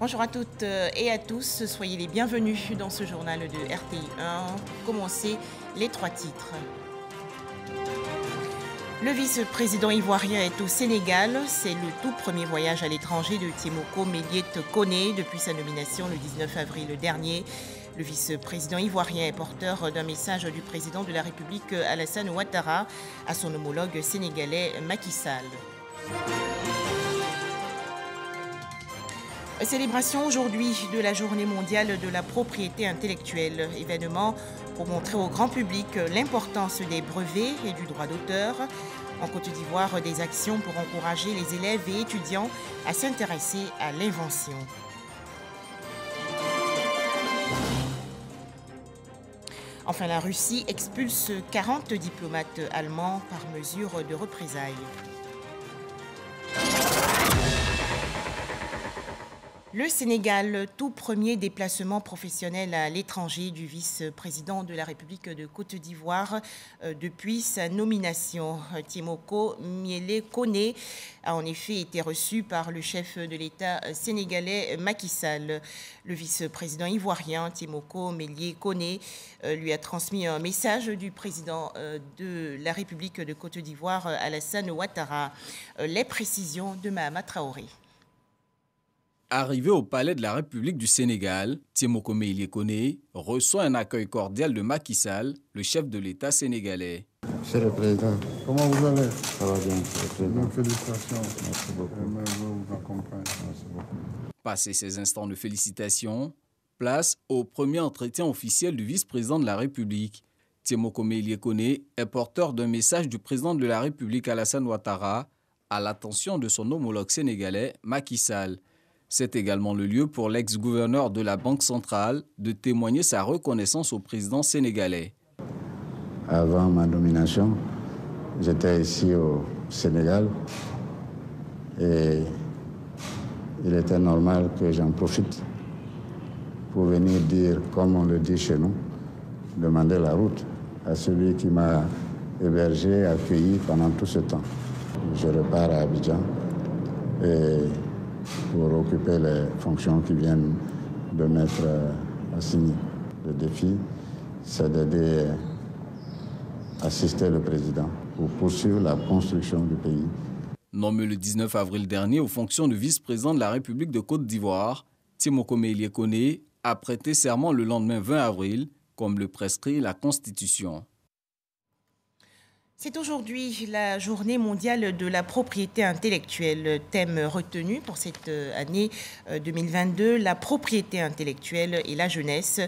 Bonjour à toutes et à tous, soyez les bienvenus dans ce journal de RTI1. Pour commencer, les trois titres. Le vice-président ivoirien est au Sénégal. C'est le tout premier voyage à l'étranger de Tiemoko Méliès Koné depuis sa nomination le 19 avril dernier. Le vice-président ivoirien est porteur d'un message du président de la République Alassane Ouattara à son homologue sénégalais Macky Sall. Célébration aujourd'hui de la Journée mondiale de la propriété intellectuelle, événement pour montrer au grand public l'importance des brevets et du droit d'auteur. En Côte d'Ivoire, des actions pour encourager les élèves et étudiants à s'intéresser à l'invention. Enfin, la Russie expulse 40 diplomates allemands par mesure de représailles. Le Sénégal, tout premier déplacement professionnel à l'étranger du vice-président de la République de Côte d'Ivoire depuis sa nomination. Tiemoko Méliès Koné a en effet été reçu par le chef de l'État sénégalais Macky Sall. Le vice-président ivoirien Tiemoko Méliès Koné lui a transmis un message du président de la République de Côte d'Ivoire Alassane Ouattara. Les précisions de Mahama Traoré. Arrivé au palais de la République du Sénégal, Tiemoko Méliès Koné reçoit un accueil cordial de Macky Sall, le chef de l'État sénégalais. Monsieur le Président, comment vous allez? Ça va bien, Monsieur le Président. Félicitations. Merci beaucoup. Je vous accompagne. Merci beaucoup. Passé ces instants de félicitations, place au premier entretien officiel du vice-président de la République. Tiemoko Méliès Koné est porteur d'un message du président de la République Alassane Ouattara à l'attention de son homologue sénégalais Macky Sall. C'est également le lieu pour l'ex-gouverneur de la Banque centrale de témoigner sa reconnaissance au président sénégalais. Avant ma nomination, j'étais ici au Sénégal et il était normal que j'en profite pour venir dire, comme on le dit chez nous, demander la route à celui qui m'a hébergé, accueilli pendant tout ce temps. Je repars à Abidjan et pour occuper les fonctions qui viennent de m'être assignées. Le défi, c'est d'aider, assister le président pour poursuivre la construction du pays. Nommé le 19 avril dernier aux fonctions de vice-président de la République de Côte d'Ivoire, Tiemoko Méliès Koné a prêté serment le lendemain 20 avril, comme le prescrit la Constitution. C'est aujourd'hui la Journée mondiale de la propriété intellectuelle. Thème retenu pour cette année 2022, la propriété intellectuelle et la jeunesse.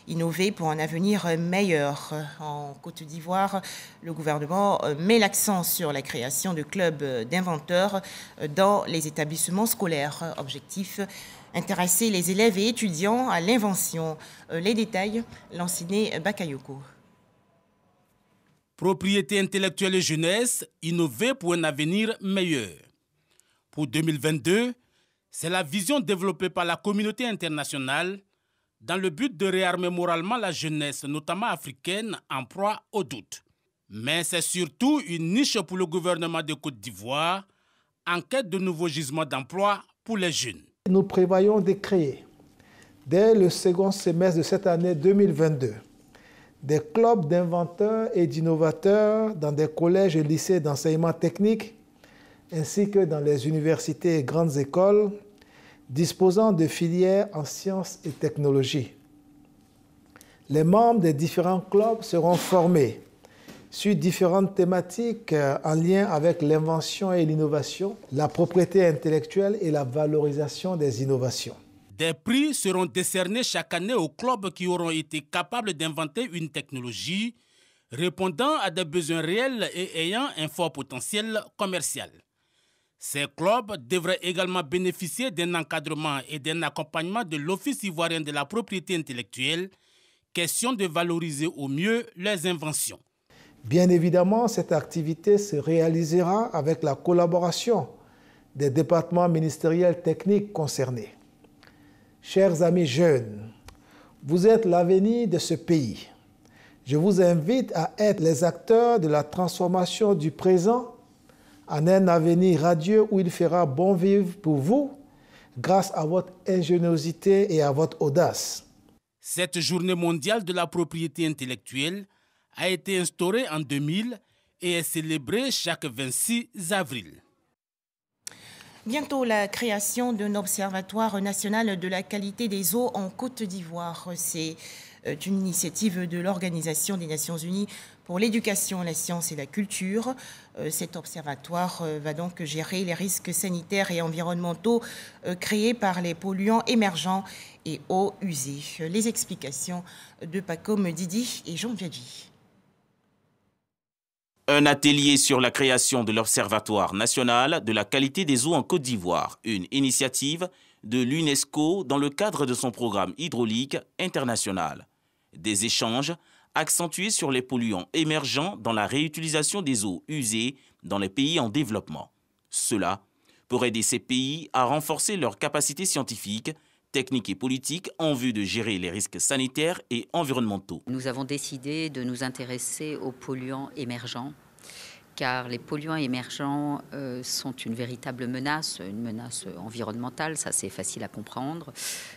Innover pour un avenir meilleur. En Côte d'Ivoire, le gouvernement met l'accent sur la création de clubs d'inventeurs dans les établissements scolaires. Objectif, intéresser les élèves et étudiants à l'invention. Les détails, Lanciné Bakayoko. Propriété intellectuelle et jeunesse, innover pour un avenir meilleur. Pour 2022, c'est la vision développée par la communauté internationale dans le but de réarmer moralement la jeunesse, notamment africaine, en proie au doute. Mais c'est surtout une niche pour le gouvernement de Côte d'Ivoire en quête de nouveaux gisements d'emploi pour les jeunes. Nous prévoyons de créer, dès le second semestre de cette année 2022, des clubs d'inventeurs et d'innovateurs dans des collèges et lycées d'enseignement technique, ainsi que dans les universités et grandes écoles, disposant de filières en sciences et technologies. Les membres des différents clubs seront formés sur différentes thématiques en lien avec l'invention et l'innovation, la propriété intellectuelle et la valorisation des innovations. Des prix seront décernés chaque année aux clubs qui auront été capables d'inventer une technologie répondant à des besoins réels et ayant un fort potentiel commercial. Ces clubs devraient également bénéficier d'un encadrement et d'un accompagnement de l'Office ivoirien de la propriété intellectuelle, question de valoriser au mieux leurs inventions. Bien évidemment, cette activité se réalisera avec la collaboration des départements ministériels techniques concernés. Chers amis jeunes, vous êtes l'avenir de ce pays. Je vous invite à être les acteurs de la transformation du présent en un avenir radieux où il fera bon vivre pour vous, grâce à votre ingéniosité et à votre audace. Cette journée mondiale de la propriété intellectuelle a été instaurée en 2000 et est célébrée chaque 26 avril. Bientôt la création d'un observatoire national de la qualité des eaux en Côte d'Ivoire. C'est une initiative de l'Organisation des Nations Unies pour l'éducation, la science et la culture. Cet observatoire va donc gérer les risques sanitaires et environnementaux créés par les polluants émergents et eaux usées. Les explications de Pacom Didi et Jean Viadji. Un atelier sur la création de l'Observatoire national de la qualité des eaux en Côte d'Ivoire, une initiative de l'UNESCO dans le cadre de son programme hydraulique international. Des échanges accentués sur les polluants émergents dans la réutilisation des eaux usées dans les pays en développement. Cela pour aider ces pays à renforcer leurs capacités scientifiques, techniques et politiques en vue de gérer les risques sanitaires et environnementaux. Nous avons décidé de nous intéresser aux polluants émergents, car les polluants émergents sont une véritable menace, une menace environnementale, ça c'est facile à comprendre,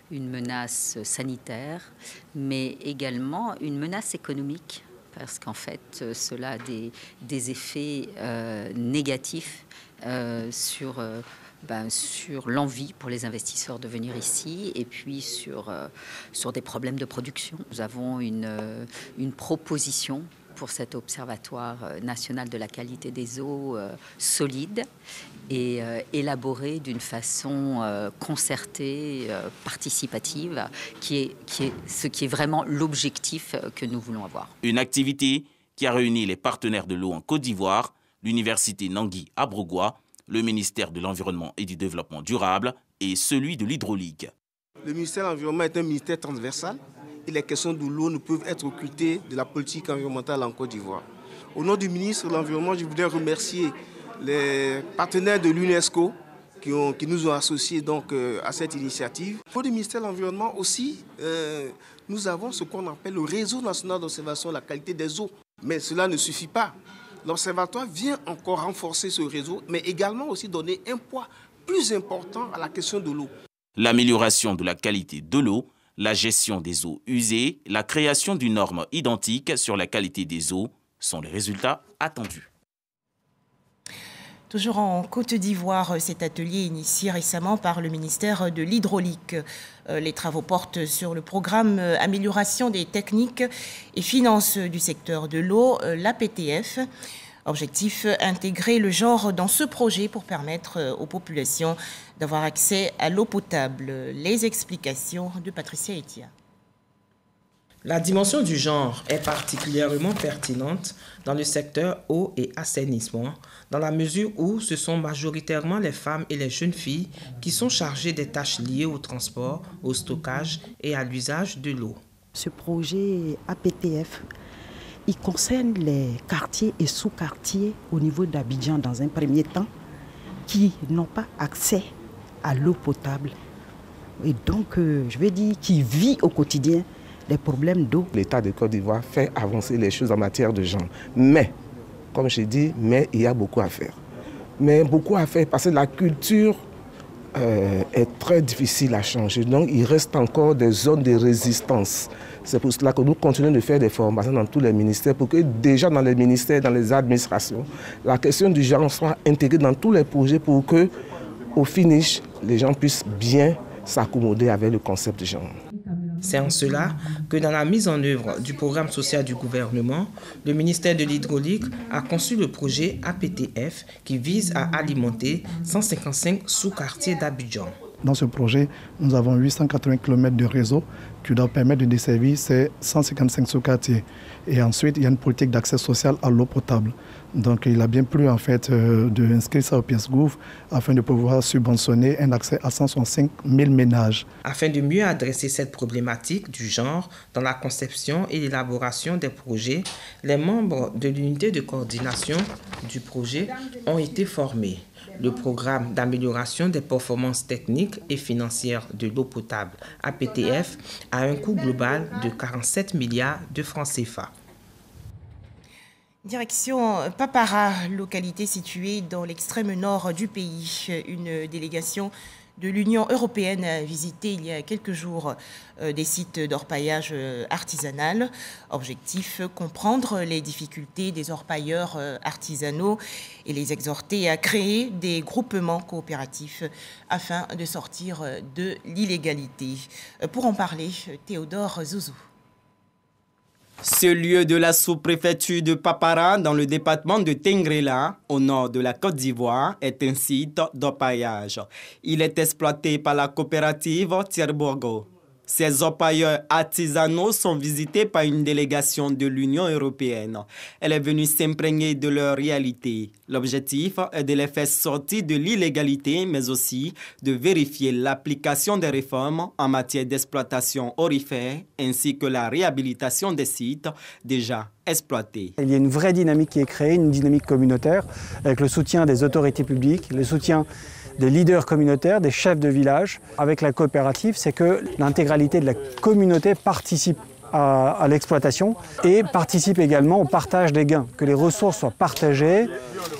une menace sanitaire, mais également une menace économique, parce qu'en fait cela a des effets négatifs sur l'envie pour les investisseurs de venir ici et puis sur des problèmes de production. Nous avons une proposition pour cet observatoire national de la qualité des eaux solide et élaboré d'une façon concertée, participative, ce qui est vraiment l'objectif que nous voulons avoir. Une activité qui a réuni les partenaires de l'eau en Côte d'Ivoire, l'université Nangui à Brogua, le ministère de l'Environnement et du Développement durable et celui de l'hydraulique. Le ministère de l'Environnement est un ministère transversal et les questions de l'eau ne peuvent être occultées de la politique environnementale en Côte d'Ivoire. Au nom du ministre de l'Environnement, je voudrais remercier les partenaires de l'UNESCO qui nous ont associés donc, à cette initiative. Au ministère de l'Environnement aussi, nous avons ce qu'on appelle le réseau national d'observation de la qualité des eaux. Mais cela ne suffit pas. L'Observatoire vient encore renforcer ce réseau, mais également aussi donner un poids plus important à la question de l'eau. L'amélioration de la qualité de l'eau, la gestion des eaux usées, la création d'une norme identique sur la qualité des eaux sont les résultats attendus. Toujours en Côte d'Ivoire, cet atelier initié récemment par le ministère de l'Hydraulique. Les travaux portent sur le programme Amélioration des techniques et finances du secteur de l'eau, l'APTF. Objectif, intégrer le genre dans ce projet pour permettre aux populations d'avoir accès à l'eau potable. Les explications de Patricia Etia. La dimension du genre est particulièrement pertinente dans le secteur eau et assainissement, dans la mesure où ce sont majoritairement les femmes et les jeunes filles qui sont chargées des tâches liées au transport, au stockage et à l'usage de l'eau. Ce projet APTF, il concerne les quartiers et sous-quartiers au niveau d'Abidjan dans un premier temps qui n'ont pas accès à l'eau potable et donc, je vais dire, qui vit au quotidien des problèmes d'eau. L'État de Côte d'Ivoire fait avancer les choses en matière de genre. Mais, comme je dis, il y a beaucoup à faire. Mais beaucoup à faire parce que la culture est très difficile à changer. Donc, il reste encore des zones de résistance. C'est pour cela que nous continuons de faire des formations dans tous les ministères pour que déjà dans les ministères, dans les administrations, la question du genre soit intégrée dans tous les projets pour que, au finish, les gens puissent bien s'accommoder avec le concept de genre. C'est en cela que dans la mise en œuvre du programme social du gouvernement, le ministère de l'Hydraulique a conçu le projet APTF qui vise à alimenter 155 sous-quartiers d'Abidjan. Dans ce projet, nous avons 880 km de réseau qui doit permettre de desservir ces 155 sous-quartiers. Et ensuite, il y a une politique d'accès social à l'eau potable. Donc, il a bien plu en fait d'inscrire ça au PSGouv afin de pouvoir subventionner un accès à 165 000 ménages. Afin de mieux adresser cette problématique du genre dans la conception et l'élaboration des projets, les membres de l'unité de coordination du projet ont été formés. Le programme d'amélioration des performances techniques et financières de l'eau potable, APTF, a un coût global de 47 milliards de francs CFA. Direction Papara, localité située dans l'extrême nord du pays. Une délégation de l'Union européenne a visité il y a quelques jours des sites d'orpaillage artisanal. Objectif, comprendre les difficultés des orpailleurs artisanaux et les exhorter à créer des groupements coopératifs afin de sortir de l'illégalité. Pour en parler, Théodore Zouzou. Ce lieu de la sous-préfecture de Papara, dans le département de Tengrela, au nord de la Côte d'Ivoire, est un site d'orpaillage. Il est exploité par la coopérative Tierbogo. Ces orpailleurs artisanaux sont visités par une délégation de l'Union européenne. Elle est venue s'imprégner de leur réalité. L'objectif est de les faire sortir de l'illégalité, mais aussi de vérifier l'application des réformes en matière d'exploitation aurifère, ainsi que la réhabilitation des sites déjà exploités. Il y a une vraie dynamique qui est créée, une dynamique communautaire, avec le soutien des autorités publiques, le soutien des leaders communautaires, des chefs de village. Avec la coopérative, c'est que l'intégralité de la communauté participe à l'exploitation et participe également au partage des gains, que les ressources soient partagées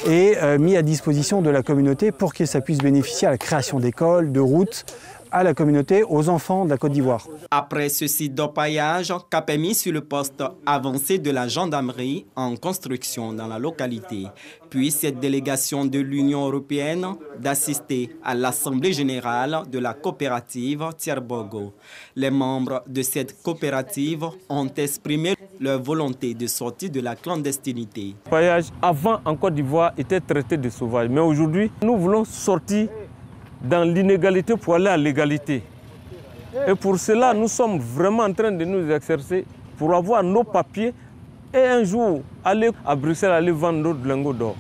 et mises à disposition de la communauté pour que ça puisse bénéficier à la création d'écoles, de routes, à la communauté, aux enfants de la Côte d'Ivoire. Après ce site d'orpaillage, cap est mis sur le poste avancé de la gendarmerie en construction dans la localité. Puis cette délégation de l'Union européenne d'assister à l'Assemblée générale de la coopérative Tierbogo. Les membres de cette coopérative ont exprimé leur volonté de sortir de la clandestinité. L'orpaillage avant en Côte d'Ivoire était traité de sauvage, mais aujourd'hui nous voulons sortir dans l'inégalité pour aller à l'égalité. Et pour cela, nous sommes vraiment en train de nous exercer pour avoir nos papiers et un jour aller à Bruxelles, aller vendre notre lingot d'or.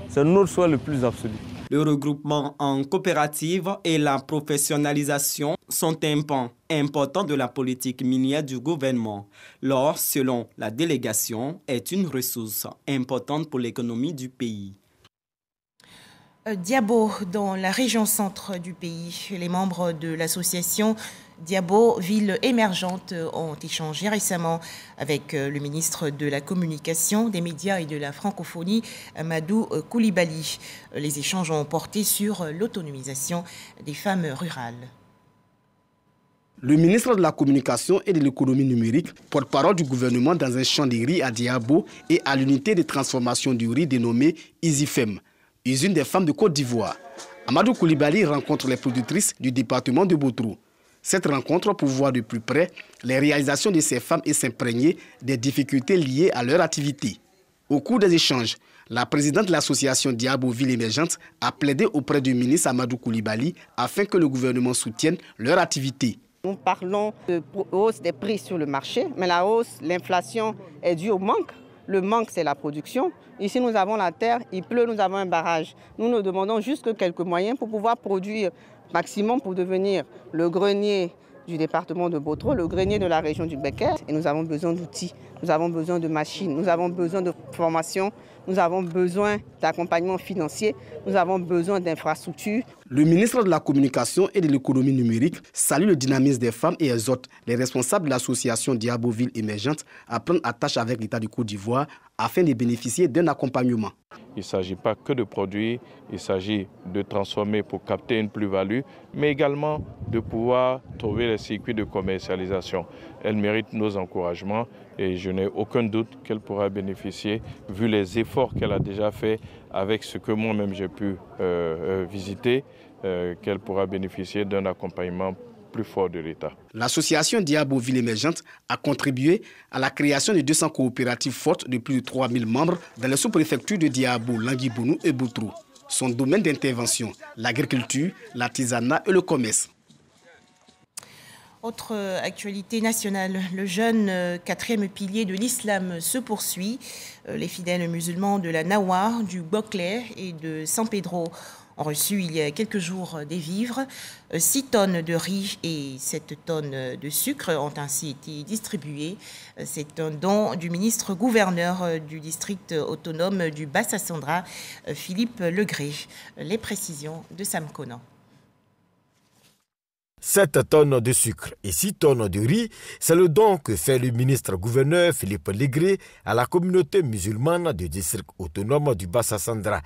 C'est notre souhait le plus absolu. Le regroupement en coopérative et la professionnalisation sont un pan important de la politique minière du gouvernement. L'or, selon la délégation, est une ressource importante pour l'économie du pays. Diabo, dans la région centre du pays. Les membres de l'association Diabo, ville émergente, ont échangé récemment avec le ministre de la Communication, des Médias et de la Francophonie, Amadou Koulibaly. Les échanges ont porté sur l'autonomisation des femmes rurales. Le ministre de la Communication et de l'économie numérique, porte-parole du gouvernement dans un champ de riz à Diabo et à l'unité de transformation du riz dénommée EasyFem, usine des femmes de Côte d'Ivoire. Amadou Koulibaly rencontre les productrices du département de Botrou. Cette rencontre pour voir de plus près les réalisations de ces femmes et s'imprégner des difficultés liées à leur activité. Au cours des échanges, la présidente de l'association Diabo Ville Émergente a plaidé auprès du ministre Amadou Koulibaly afin que le gouvernement soutienne leur activité. Nous parlons de hausse des prix sur le marché, mais la hausse, l'inflation est due au manque. Le manque, c'est la production. Ici, nous avons la terre, il pleut, nous avons un barrage. Nous nous demandons juste quelques moyens pour pouvoir produire maximum pour devenir le grenier du département de Botrou, le grenier de la région du Becker. Et nous avons besoin d'outils, nous avons besoin de machines, nous avons besoin de formation, nous avons besoin d'accompagnement financier, nous avons besoin d'infrastructures. Le ministre de la Communication et de l'économie numérique salue le dynamisme des femmes et exhorte les responsables de l'association Diabo Ville Émergente à prendre attache avec l'État du Côte d'Ivoire afin de bénéficier d'un accompagnement. Il ne s'agit pas que de produire, il s'agit de transformer pour capter une plus-value, mais également de pouvoir trouver les circuits de commercialisation. Elle mérite nos encouragements et je n'ai aucun doute qu'elle pourra bénéficier, vu les efforts qu'elle a déjà faits avec ce que moi-même j'ai pu visiter, qu'elle pourra bénéficier d'un accompagnement plus fort de l'État. L'association Diabo Ville Émergente a contribué à la création de 200 coopératives fortes de plus de 3000 membres dans les sous-préfectures de Diabo, Languibounou et Botrou. Son domaine d'intervention, l'agriculture, l'artisanat et le commerce. Autre actualité nationale, le jeune quatrième pilier de l'islam se poursuit. Les fidèles musulmans de la Nawa, du Boclé et de San Pedro ont reçu il y a quelques jours des vivres. 6 tonnes de riz et 7 tonnes de sucre ont ainsi été distribuées. C'est un don du ministre-gouverneur du district autonome du Bas-Sassandra, Philippe Legré. Les précisions de Sam Conan. 7 tonnes de sucre et 6 tonnes de riz, c'est le don que fait le ministre-gouverneur Philippe Légré à la communauté musulmane du district autonome du Bassa-Sandra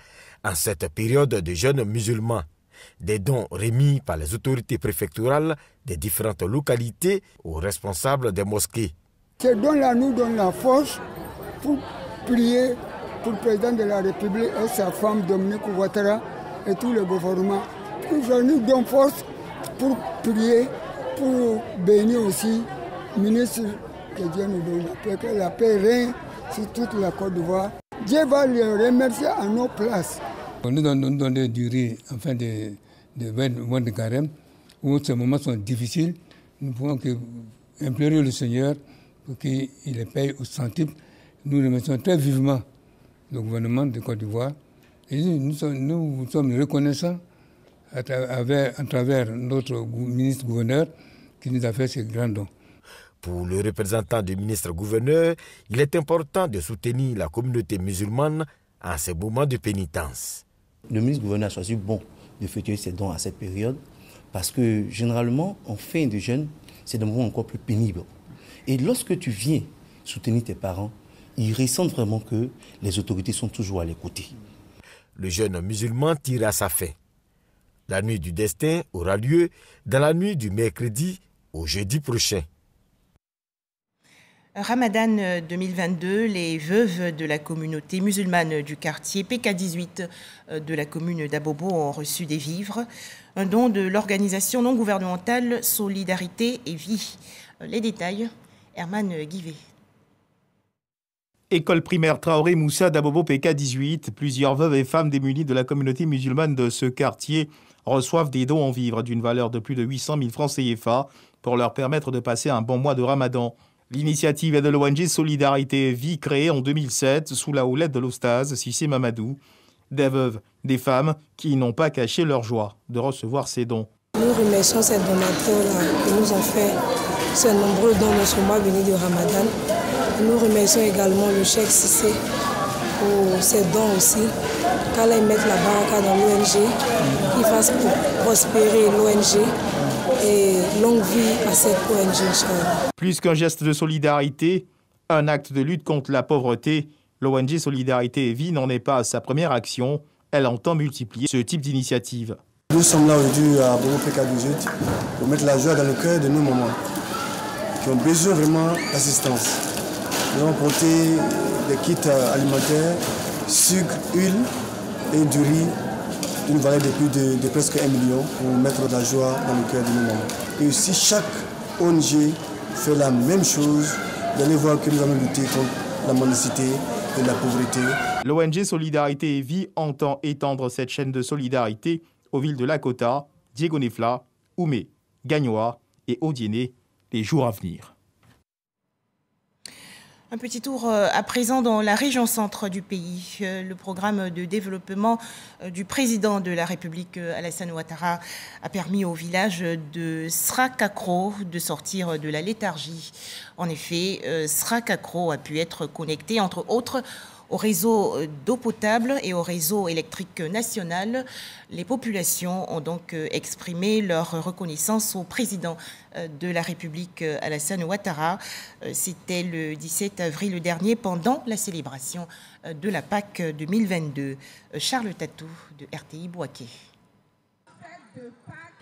en cette période de jeûne musulman. Des dons remis par les autorités préfectorales des différentes localités aux responsables des mosquées. Ces dons-là nous donnent la force pour prier pour le président de la République et sa femme Dominique Ouattara et tout le gouvernement. Nous donnons force pour prier, pour bénir aussi le ministre, que Dieu nous donne la paix, que la paix règne sur toute la Côte d'Ivoire. Dieu va le remercier à nos places. Nous donnons du riz en fin de mois de carême, où ces moments sont difficiles. Nous pouvons implorer le Seigneur pour qu'il les paye au centime. Nous remercions très vivement le gouvernement de Côte d'Ivoire. Et nous sommes reconnaissants à travers notre ministre-gouverneur qui nous a fait ces grands dons. Pour le représentant du ministre-gouverneur, il est important de soutenir la communauté musulmane en ces moments de pénitence. Le ministre-gouverneur a choisi d'effectuer ces dons à cette période parce que généralement, en fin de jeûne, c'est des moments encore plus pénibles. Et lorsque tu viens soutenir tes parents, ils ressentent vraiment que les autorités sont toujours à l'écouter. Le jeûne musulman tire à sa fin. La nuit du destin aura lieu dans la nuit du mercredi au jeudi prochain. Ramadan 2022, les veuves de la communauté musulmane du quartier PK18 de la commune d'Abobo ont reçu des vivres, un don de l'organisation non gouvernementale Solidarité et Vie. Les détails, Herman Guivet. École primaire Traoré Moussa d'Abobo PK18, plusieurs veuves et femmes démunies de la communauté musulmane de ce quartier reçoivent des dons en vivres d'une valeur de plus de 800 000 francs CFA pour leur permettre de passer un bon mois de Ramadan. L'initiative est de l'ONG Solidarité et Vie créée en 2007 sous la houlette de l'Oustaz Sissé Mamadou. Des veuves, des femmes qui n'ont pas caché leur joie de recevoir ces dons. Nous remercions ces donateurs-là qui nous ont fait ces nombreux dons dans ce mois béni de Ramadan. Nous remercions également le Cheikh Sissé pour ses dons aussi. Qu'Allah mette la baraka dans l'ONG, qu'il fasse prospérer l'ONG et longue vie à cette ONG. Plus qu'un geste de solidarité, un acte de lutte contre la pauvreté, l'ONG Solidarité et Vie n'en est pas à sa première action. Elle entend multiplier ce type d'initiative. Nous sommes là aujourd'hui à Bobo PK18 pour mettre la joie dans le cœur de nos mamans qui ont besoin vraiment d'assistance. Nous avons porté des kits alimentaires, sucre, huile et du riz d'une valeur de plus de presque 1 million pour mettre de la joie dans le cœur de nos mamans. Et aussi chaque ONG fait la même chose. Vous allez voir que nous allons lutter contre la mendicité et la pauvreté. L'ONG Solidarité et Vie entend étendre cette chaîne de solidarité aux villes de Lakota, Diego-Nefla, Oumé, Gagnoa et Odiéné les jours à venir. Un petit tour à présent dans la région centre du pays. Le programme de développement du président de la République, Alassane Ouattara, a permis au village de Srakakro de sortir de la léthargie. En effet, Srakakro a pu être connecté, entre autres, au réseau d'eau potable et au réseau électrique national. Les populations ont donc exprimé leur reconnaissance au président de la République, Alassane Ouattara. C'était le 17 avril dernier pendant la célébration de la Pâques 2022. Charles Tatou de RTI Bouaké.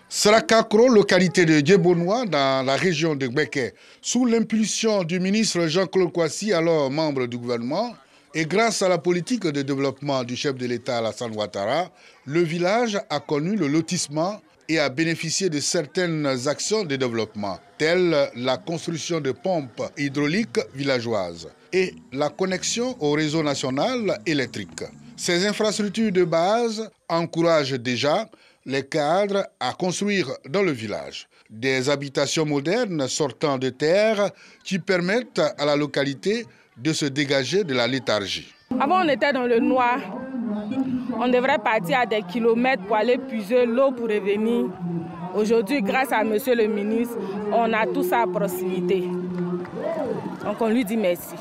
Srakakro, localité de Djebonois dans la région de Gbeke, sous l'impulsion du ministre Jean-Claude Kouassi, alors membre du gouvernement, et grâce à la politique de développement du chef de l'État Alassane Ouattara, le village a connu le lotissement et a bénéficié de certaines actions de développement, telles la construction de pompes hydrauliques villageoises et la connexion au réseau national électrique. Ces infrastructures de base encouragent déjà les cadres à construire dans le village des habitations modernes sortant de terre qui permettent à la localité de se dégager de la léthargie. Avant, on était dans le noir. On devrait partir à des kilomètres pour aller puiser l'eau pour revenir. Aujourd'hui, grâce à monsieur le ministre, on a tout ça à proximité. Donc on lui dit merci.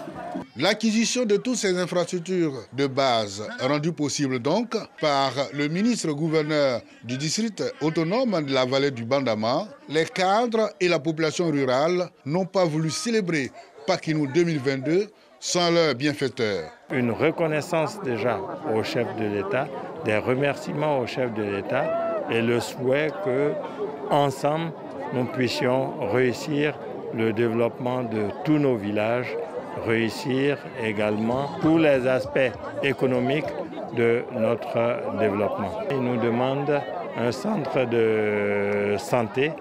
L'acquisition de toutes ces infrastructures de base, rendues possibles donc par le ministre-gouverneur du district autonome de la vallée du Bandama, les cadres et la population rurale n'ont pas voulu célébrer Paquinou 2022 sans leur bienfaiteur. Une reconnaissance déjà au chef de l'État, des remerciements au chef de l'État et le souhait que, ensemble, nous puissions réussir le développement de tous nos villages, réussir également tous les aspects économiques de notre développement. Il nous demande un centre de santé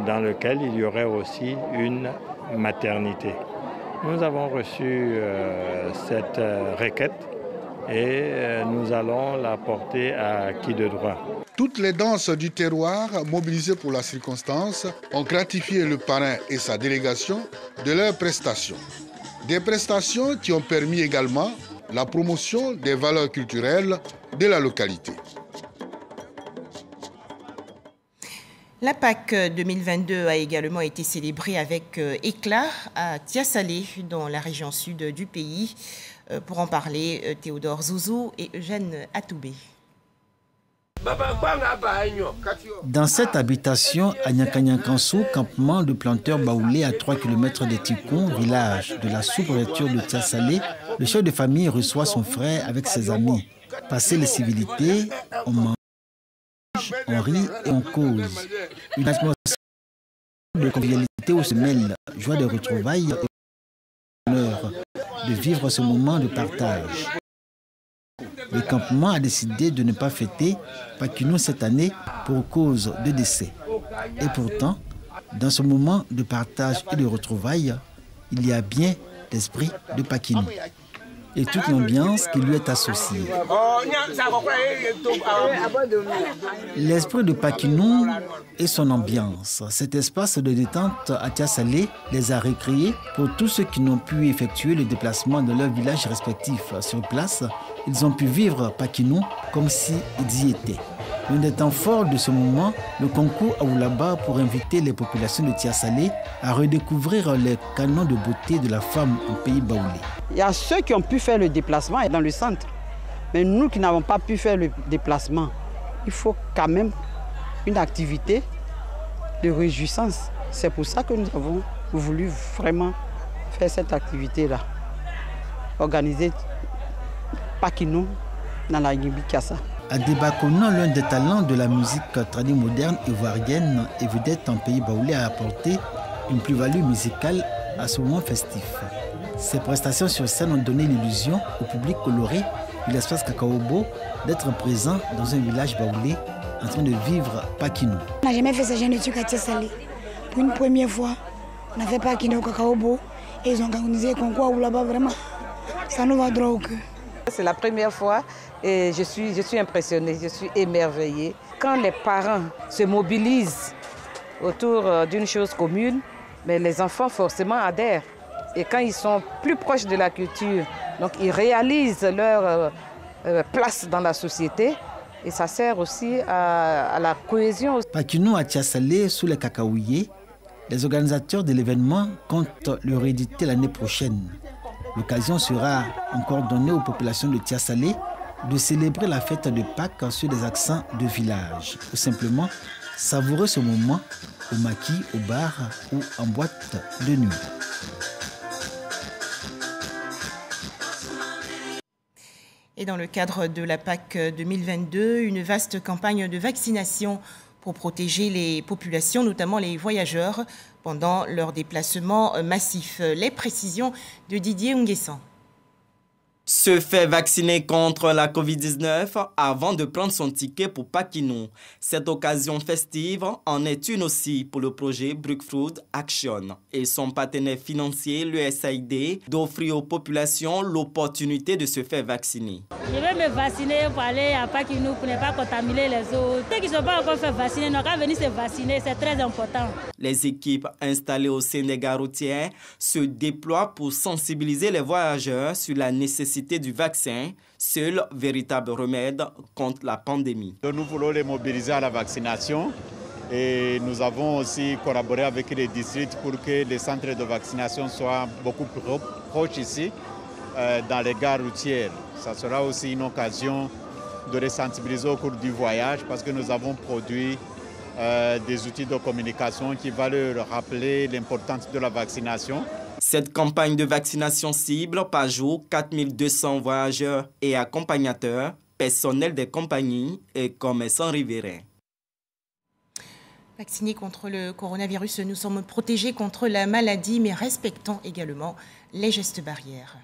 dans lequel il y aurait aussi une maternité. Nous avons reçu cette requête et nous allons la porter à qui de droit. Toutes les danses du terroir mobilisées pour la circonstance ont gratifié le parrain et sa délégation de leurs prestations. Des prestations qui ont permis également la promotion des valeurs culturelles de la localité. La Pâques 2022 a également été célébrée avec éclat à Tiasalé, dans la région sud du pays. Pour en parler, Théodore Zouzou et Eugène Atoubé. Dans cette habitation à Nyankanyankansou, campement de planteurs baoulés à 3 km de Tikon, village de la sous-préfecture de Tiasalé, le chef de famille reçoit son frère avec ses amis. Passé les civilités, on mange, on rit et on cause. Une atmosphère de convivialité où se mêlent joie de retrouvailles et honneur de vivre ce moment de partage. Le campement a décidé de ne pas fêter Paquinou cette année pour cause de décès. Et pourtant, dans ce moment de partage et de retrouvailles, il y a bien l'esprit de Paquinou et toute l'ambiance qui lui est associée. L'esprit de Paquinou et son ambiance, cet espace de détente à Tiasalé les a recréés pour tous ceux qui n'ont pu effectuer le déplacement de leurs villages respectifs sur place. Ils ont pu vivre Paquinou comme s'ils y étaient. L'un des temps forts de ce moment, le concours Aoulaba pour inviter les populations de Tiasalé à redécouvrir les canons de beauté de la femme en pays baoulé. Il y a ceux qui ont pu faire le déplacement dans le centre. Mais nous qui n'avons pas pu faire le déplacement, il faut quand même une activité de réjouissance. C'est pour ça que nous avons voulu vraiment faire cette activité-là. Organiser Paquinou dans la Guinée-Bissau. Adeba-Konan, l'un des talents de la musique traditionnelle moderne ivoirienne et vedette en pays baoulé, a apporté une plus-value musicale à ce moment festif. Ces prestations sur scène ont donné l'illusion au public coloré de l'espace Kakaobo d'être présent dans un village baoulé en train de vivre Paquinou. On n'a jamais fait ce genre de truc à Tiasalé. Pour une première fois, on a fait Paquinou au Kakaobo et ils ont organisé un concours là-bas, vraiment. Ça nous va droit au cœur. C'est la première fois et je suis impressionnée, je suis émerveillée. Quand les parents se mobilisent autour d'une chose commune, mais les enfants forcément adhèrent. Et quand ils sont plus proches de la culture, donc ils réalisent leur place dans la société et ça sert aussi à la cohésion. Paquinou à Tiasalé, sous les cacaouillers, les organisateurs de l'événement comptent le rééditer l'année prochaine. L'occasion sera encore donnée aux populations de Tiasalé de célébrer la fête de Pâques sur des accents de village, ou simplement savourer ce moment au maquis, au bar ou en boîte de nuit. Et dans le cadre de la Pâques 2022, une vaste campagne de vaccination pour protéger les populations, notamment les voyageurs, pendant leur déplacement massif. Les précisions de Didier Nguessan. Se faire vacciner contre la Covid-19 avant de prendre son ticket pour Paquinou. Cette occasion festive en est une aussi pour le projet Brickfruit Action et son partenaire financier, l'USAID, d'offrir aux populations l'opportunité de se faire vacciner. Je vais me vacciner pour aller à Paquinou pour ne pas contaminer les autres. Ceux qui ne sont pas encore fait vacciner n'ont qu'à venir se vacciner, c'est très important. Les équipes installées au sein des gares routières se déploient pour sensibiliser les voyageurs sur la nécessité du vaccin, seul véritable remède contre la pandémie. Nous voulons les mobiliser à la vaccination et nous avons aussi collaboré avec les districts pour que les centres de vaccination soient beaucoup plus proches ici dans les gares routières. Ça sera aussi une occasion de les sensibiliser au cours du voyage parce que nous avons produit des outils de communication qui vont leur rappeler l'importance de la vaccination. Cette campagne de vaccination cible par jour 4200 voyageurs et accompagnateurs, personnel des compagnies et commerçants riverains. Vaccinés contre le coronavirus, nous sommes protégés contre la maladie, mais respectons également les gestes barrières.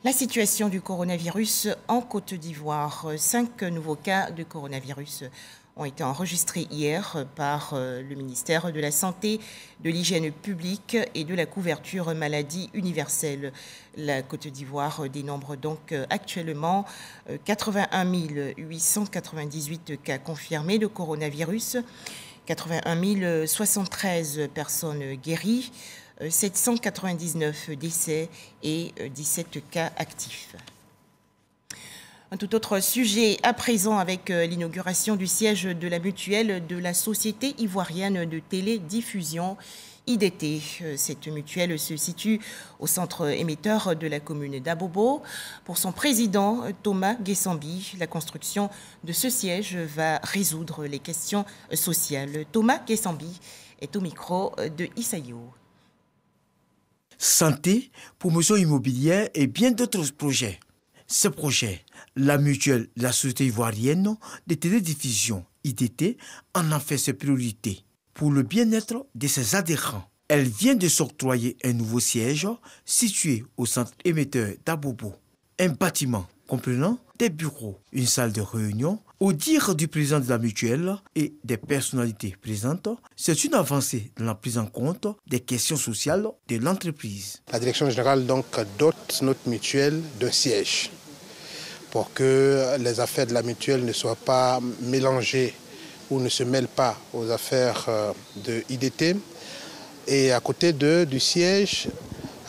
La situation du coronavirus en Côte d'Ivoire. 5 nouveaux cas de coronavirus ont été enregistrés hier par le ministère de la Santé, de l'Hygiène publique et de la couverture maladie universelle. La Côte d'Ivoire dénombre donc actuellement 81 898 cas confirmés de coronavirus, 81 073 personnes guéries, 799 décès et 17 cas actifs. Un tout autre sujet à présent avec l'inauguration du siège de la mutuelle de la Société ivoirienne de télédiffusion IDT. Cette mutuelle se situe au centre émetteur de la commune d'Abobo. Pour son président Thomas Guessambi, la construction de ce siège va résoudre les questions sociales. Thomas Guessambi est au micro de Isaïo. Santé, promotion immobilière et bien d'autres projets. Ce projet, la mutuelle de la Société ivoirienne de télédiffusion IDT en a fait ses priorités pour le bien-être de ses adhérents. Elle vient de s'octroyer un nouveau siège situé au centre émetteur d'Abobo. Un bâtiment comprenant des bureaux, une salle de réunion. Au dire du président de la mutuelle et des personnalités présentes, c'est une avancée dans la prise en compte des questions sociales de l'entreprise. La direction générale donc dote notre mutuelle d'un siège pour que les affaires de la mutuelle ne soient pas mélangées ou ne se mêlent pas aux affaires de IDT. Et à côté du siège,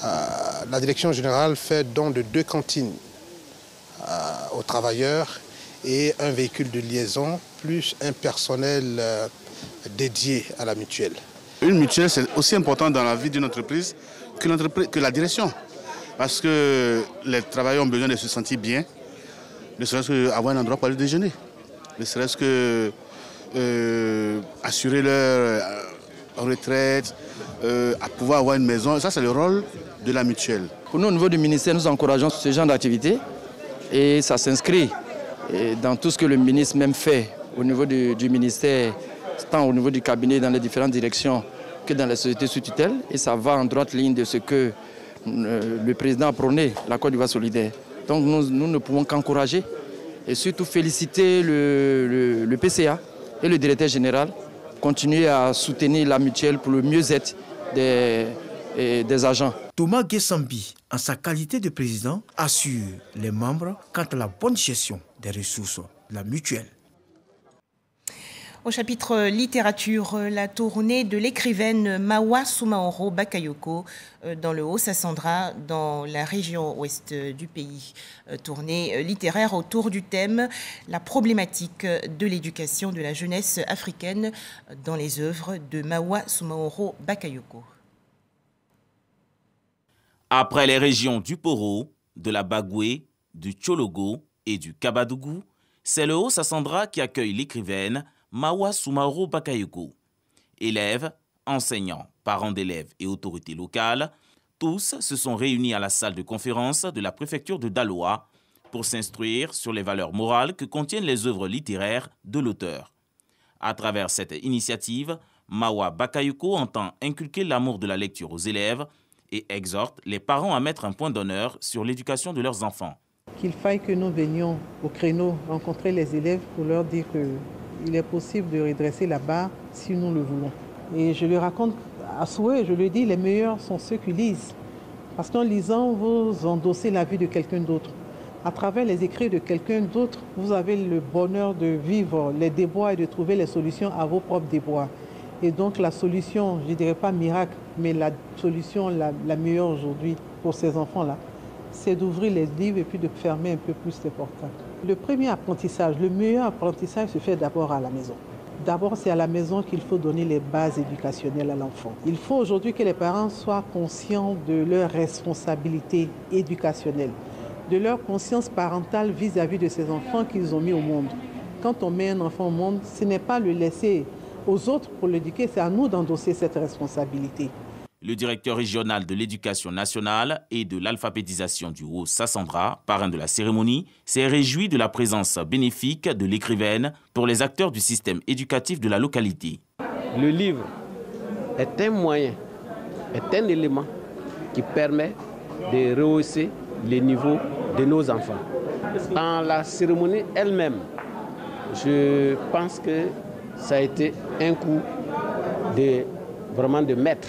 la direction générale fait don de 2 cantines aux travailleurs et un véhicule de liaison, plus un personnel dédié à la mutuelle. Une mutuelle, c'est aussi important dans la vie d'une entreprise que la direction. Parce que les travailleurs ont besoin de se sentir bien, ne serait-ce qu'avoir un endroit pour aller déjeuner, ne serait-ce que assurer leur retraite, à pouvoir avoir une maison. Ça, c'est le rôle de la mutuelle. Pour nous, au niveau du ministère, nous encourageons ce genre d'activité et ça s'inscrit dans tout ce que le ministre même fait au niveau du ministère, tant au niveau du cabinet, dans les différentes directions, que dans les sociétés sous tutelle. Et ça va en droite ligne de ce que le président a prôné, la Côte d'Ivoire solidaire. Donc nous ne pouvons qu'encourager et surtout féliciter le PCA et le directeur général, continuer à soutenir la mutuelle pour le mieux-être des agents. Thomas Guessambi, en sa qualité de président, assure les membres quant à la bonne gestion des ressources de la mutuelle. Au chapitre littérature, la tournée de l'écrivaine Mawa Soumaoro Bakayoko dans le Haut-Sassandra, dans la région ouest du pays. Tournée littéraire autour du thème « La problématique de l'éducation de la jeunesse africaine dans les œuvres de Mawa Soumaoro Bakayoko ». Après les régions du Poro, de la Bagoué, du Tchologo et du Kabadougou, c'est le Haut-Sassandra qui accueille l'écrivaine Mawa Soumaoro Bakayoko. Élèves, enseignants, parents d'élèves et autorités locales, tous se sont réunis à la salle de conférence de la préfecture de Daloa pour s'instruire sur les valeurs morales que contiennent les œuvres littéraires de l'auteur. À travers cette initiative, Mawa Bakayoko entend inculquer l'amour de la lecture aux élèves et exhorte les parents à mettre un point d'honneur sur l'éducation de leurs enfants. Qu'il faille que nous venions au créneau rencontrer les élèves pour leur dire qu'il est possible de redresser la barre si nous le voulons. Et je le raconte à souhait, je le dis, les meilleurs sont ceux qui lisent. Parce qu'en lisant, vous endossez la vie de quelqu'un d'autre. À travers les écrits de quelqu'un d'autre, vous avez le bonheur de vivre les déboires et de trouver les solutions à vos propres déboires. Et donc la solution, je ne dirais pas miracle, mais la solution la meilleure aujourd'hui pour ces enfants-là, c'est d'ouvrir les livres et puis de fermer un peu plus les portails. Le premier apprentissage, le meilleur apprentissage se fait d'abord à la maison. D'abord, c'est à la maison qu'il faut donner les bases éducationnelles à l'enfant. Il faut aujourd'hui que les parents soient conscients de leurs responsabilités éducationnelles, de leur conscience parentale vis-à-vis de ces enfants qu'ils ont mis au monde. Quand on met un enfant au monde, ce n'est pas le laisser aux autres pour l'éduquer, c'est à nous d'endosser cette responsabilité. Le directeur régional de l'éducation nationale et de l'alphabétisation du Haut-Sassandra, parrain de la cérémonie, s'est réjoui de la présence bénéfique de l'écrivaine pour les acteurs du système éducatif de la localité. Le livre est un moyen, est un élément qui permet de rehausser les niveaux de nos enfants. Dans la cérémonie elle-même, je pense que ça a été un coup vraiment de maître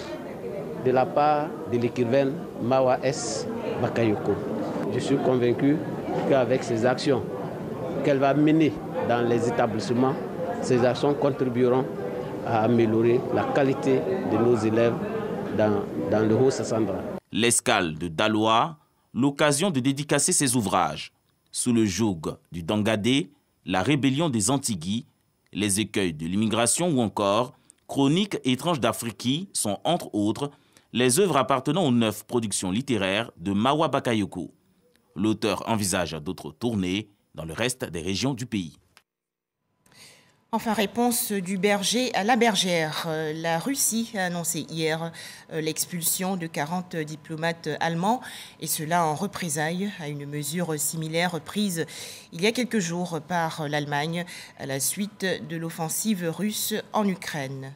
de la part de l'écrivaine Mawa S. Bakayoko. Je suis convaincu qu'avec ces actions qu'elle va mener dans les établissements, ces actions contribueront à améliorer la qualité de nos élèves dans le Haut-Sassandra. L'escale de Daloa, l'occasion de dédicacer ses ouvrages. Sous le joug du Dangadé, la rébellion des Antilles, les écueils de l'immigration ou encore Chroniques étranges d'Afrique sont entre autres les œuvres appartenant aux 9 productions littéraires de Mawa Bakayoko. L'auteur envisage d'autres tournées dans le reste des régions du pays. Enfin, réponse du berger à la bergère. La Russie a annoncé hier l'expulsion de 40 diplomates allemands, et cela en représailles à une mesure similaire prise il y a quelques jours par l'Allemagne à la suite de l'offensive russe en Ukraine.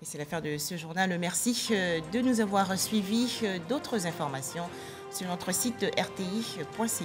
Et c'est l'affaire de ce journal. Merci de nous avoir suivis. D'autres informations sur notre site rti.ci.